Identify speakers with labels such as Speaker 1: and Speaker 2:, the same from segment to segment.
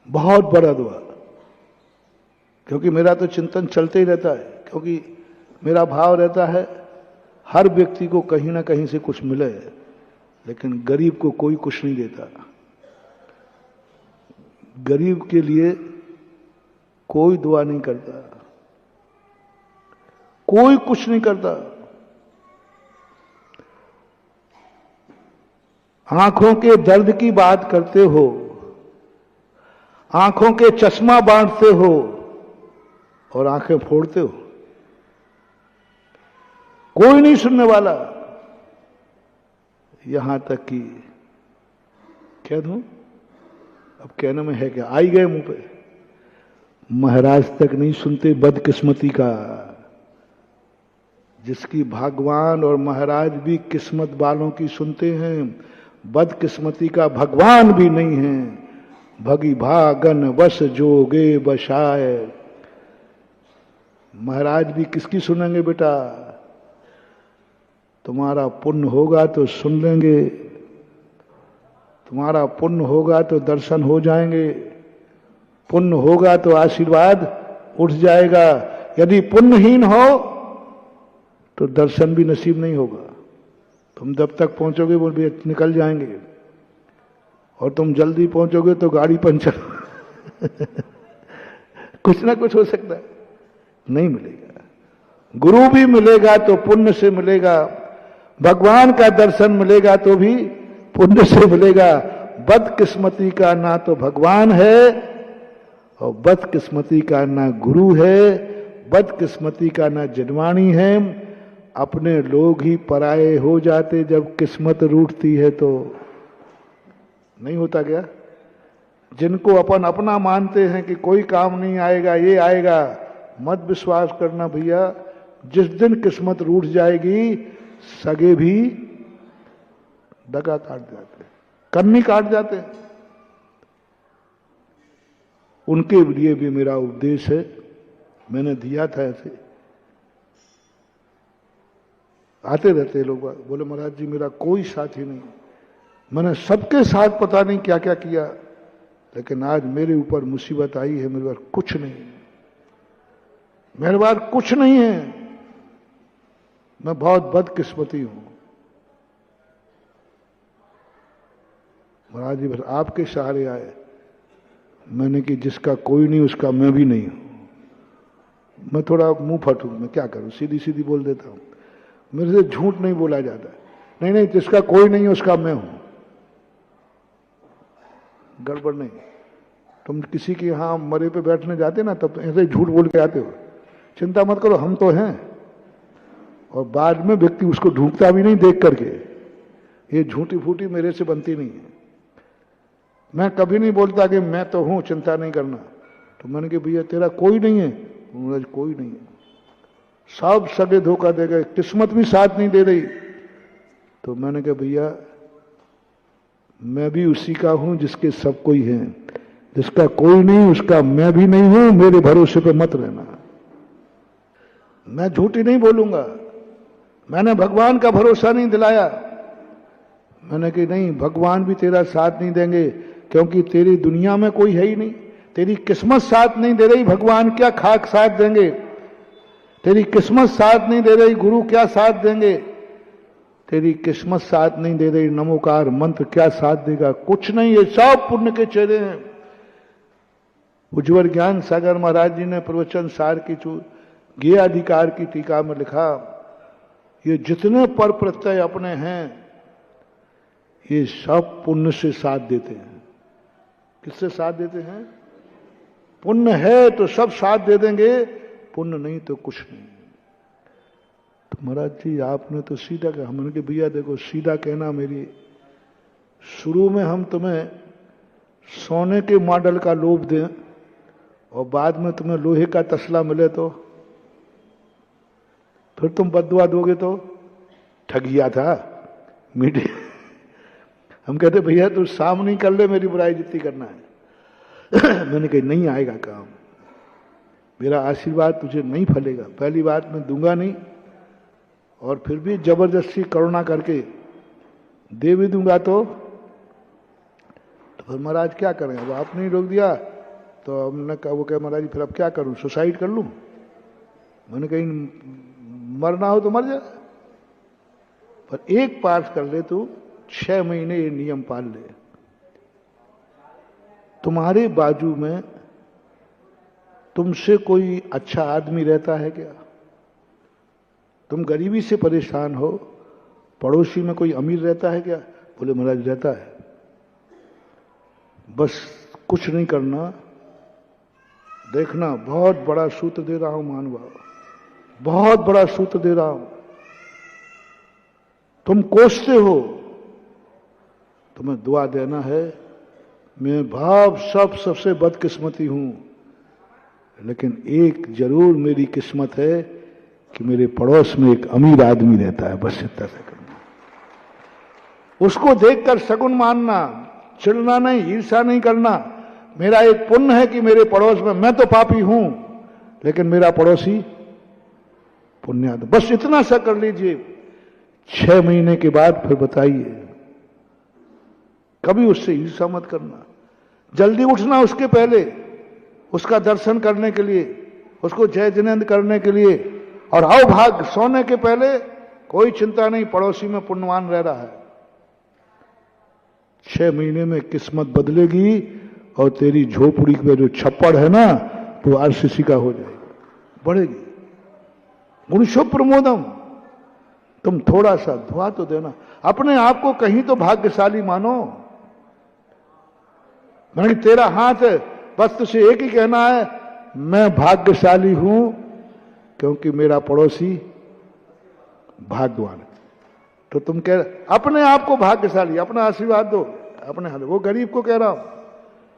Speaker 1: बहुत बड़ा दुआ, क्योंकि मेरा तो चिंतन चलते ही रहता है, क्योंकि मेरा भाव रहता है हर व्यक्ति को कहीं ना कहीं से कुछ मिले, लेकिन गरीब को कोई कुछ नहीं देता। गरीब के लिए कोई दुआ नहीं करता, कोई कुछ नहीं करता। आंखों के दर्द की बात करते हो, आंखों के चश्मा बांटते हो और आंखें फोड़ते हो, कोई नहीं सुनने वाला। यहां तक कि कह दूं, अब कहने में है क्या, आई गए मुंह पे, महाराज तक नहीं सुनते बदकिस्मती का। जिसकी भगवान और महाराज भी किस्मत वालों की सुनते हैं, बदकिस्मती का भगवान भी नहीं है। भगी भागन वश जोगे बशाए। महाराज भी किसकी सुनेंगे बेटा? तुम्हारा पुण्य होगा तो सुन लेंगे, तुम्हारा पुण्य होगा तो दर्शन हो जाएंगे, पुण्य होगा तो आशीर्वाद उठ जाएगा। यदि पुण्यहीन हो तो दर्शन भी नसीब नहीं होगा। तुम जब तक पहुंचोगे वो भी निकल जाएंगे, और तुम जल्दी पहुंचोगे तो गाड़ी पंचर कुछ ना कुछ हो सकता है, नहीं मिलेगा। गुरु भी मिलेगा तो पुण्य से मिलेगा, भगवान का दर्शन मिलेगा तो भी पुण्य से मिलेगा। बदकिस्मती का ना तो भगवान है और बदकिस्मती का ना गुरु है, बदकिस्मती का ना जिनवाणी है। अपने लोग ही पराये हो जाते जब किस्मत रूठती है तो। नहीं होता क्या? जिनको अपन अपना मानते हैं कि कोई काम नहीं आएगा, ये आएगा, मत विश्वास करना भैया। जिस दिन किस्मत रूठ जाएगी, सगे भी डगा काट जाते, कन्नी काट जाते। उनके लिए भी मेरा उपदेश है, मैंने दिया था ऐसे। आते रहते लोग, बोले महाराज जी मेरा कोई साथी नहीं, मैंने सबके साथ पता नहीं क्या क्या किया, लेकिन आज मेरे ऊपर मुसीबत आई है, मेरे पास कुछ नहीं है, मेरे पास कुछ नहीं है, मैं बहुत बदकिस्मती हूं। महाराज जी बस आपके सहारे आए। मैंने कि जिसका कोई नहीं उसका मैं भी नहीं हूं। मैं थोड़ा मुंह फटूं, मैं क्या करूं, सीधी सीधी बोल देता हूं। मेरे से झूठ नहीं बोला जाता। नहीं नहीं, जिसका कोई नहीं उसका मैं हूं। गड़बड़ नहीं। तुम किसी के यहां मरे पे बैठने जाते ना, तब ऐसे झूठ बोल के आते हो, चिंता मत करो हम तो हैं। और बाद में व्यक्ति उसको ढूंढता भी नहीं देख करके। ये झूठी फूटी मेरे से बनती नहीं है। मैं कभी नहीं बोलता कि मैं तो हूं, चिंता नहीं करना। तो मैंने कहा भैया तेरा कोई नहीं है? उन्होंने कोई नहीं है, सब सगे धोखा दे गए, किस्मत भी साथ नहीं दे रही। तो मैंने कहा भैया मैं भी उसी का हूं जिसके सब कोई है, जिसका कोई नहीं उसका मैं भी नहीं हूं। मेरे भरोसे पे मत रहना, मैं झूठी नहीं बोलूंगा। मैंने भगवान का भरोसा नहीं दिलाया। मैंने कहा नहीं, भगवान भी तेरा साथ नहीं देंगे, क्योंकि तेरी दुनिया में कोई है ही नहीं। तेरी किस्मत साथ नहीं दे रही, भगवान क्या खाक साथ देंगे? तेरी किस्मत साथ नहीं दे रही, गुरु क्या साथ देंगे? तेरी किस्मत साथ नहीं दे रही, नमोकार मंत्र क्या साथ देगा? कुछ नहीं, ये सब पुण्य के चेहरे हैं। उज्ज्वल ज्ञान सागर महाराज जी ने प्रवचन सार की ज्ञेय अधिकार की टीका में लिखा, ये जितने पर प्रत्यय अपने हैं ये सब पुण्य से साथ देते हैं। किससे साथ देते हैं? पुण्य है तो सब साथ दे देंगे, पुण्य नहीं तो कुछ नहीं। तो महाराज जी आपने तो सीधा कहा। हमने कहा भैया देखो, सीधा कहना मेरी, शुरू में हम तुम्हें सोने के मॉडल का लोभ दें और बाद में तुम्हें लोहे का तसला मिले तो फिर तुम बददुआ दोगे तो ठगिया था मीडिया। हम कहते भैया तू सामने कर ले, मेरी बुराई जितनी करना है। मैंने कहा नहीं आएगा काम, मेरा आशीर्वाद तुझे नहीं फलेगा। पहली बात मैं दूंगा नहीं, और फिर भी जबरदस्ती करुणा करके दे भी दूंगा तो फिर महाराज क्या करें? अब आपने ही रोक दिया, तो हमने कहा, वो कहा महाराज जी फिर अब क्या करूं, सुसाइड कर लूं? मैंने कहीं मरना हो तो मर जा, पर एक पाठ कर ले तू, 6 महीने ये नियम पाल ले। तुम्हारे बाजू में तुमसे कोई अच्छा आदमी रहता है क्या? तुम गरीबी से परेशान हो, पड़ोसी में कोई अमीर रहता है क्या? बोले महाराज रहता है। बस कुछ नहीं करना, देखना बहुत बड़ा सूत्र दे रहा हूं मानवा, बहुत बड़ा सूत्र दे रहा हूं। तुम कोसते हो, तुम्हें दुआ देना है, मैं भाव सबसे बदकिस्मती हूं, लेकिन एक जरूर मेरी किस्मत है कि मेरे पड़ोस में एक अमीर आदमी रहता है। बस इतना से करना, उसको देखकर शगुन मानना, चिढ़ना नहीं, ईर्ष्या नहीं करना। मेरा एक पुण्य है कि मेरे पड़ोस में, मैं तो पापी हूं लेकिन मेरा पड़ोसी पुण्यात्मा। बस इतना सा कर लीजिए, 6 महीने के बाद फिर बताइए। कभी उससे ईर्ष्या मत करना, जल्दी उठना उसके पहले, उसका दर्शन करने के लिए, उसको जय जिनेंद्र करने के लिए, और आओ भाग सोने के पहले कोई चिंता नहीं, पड़ोसी में पुण्यवान रह रहा है। 6 महीने में किस्मत बदलेगी और तेरी झोपड़ी में जो छप्पड़ है ना, वो आरसीसी का हो जाएगी, बढ़ेगी। गुणशो प्रमोदम, तुम थोड़ा सा धुआ तो देना, अपने आप को कहीं तो भाग्यशाली मानो। मैंने तेरा हाथ है, बस तुझे एक ही कहना है, मैं भाग्यशाली हूं क्योंकि मेरा पड़ोसी भाग्यवान है। तो तुम कह अपने आप को भाग्यशाली, अपना आशीर्वाद दो अपने हाथ। वो गरीब को कह रहा हूं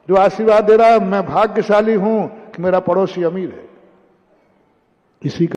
Speaker 1: जो आशीर्वाद दे रहा है, मैं भाग्यशाली हूं कि मेरा पड़ोसी अमीर है। इसी का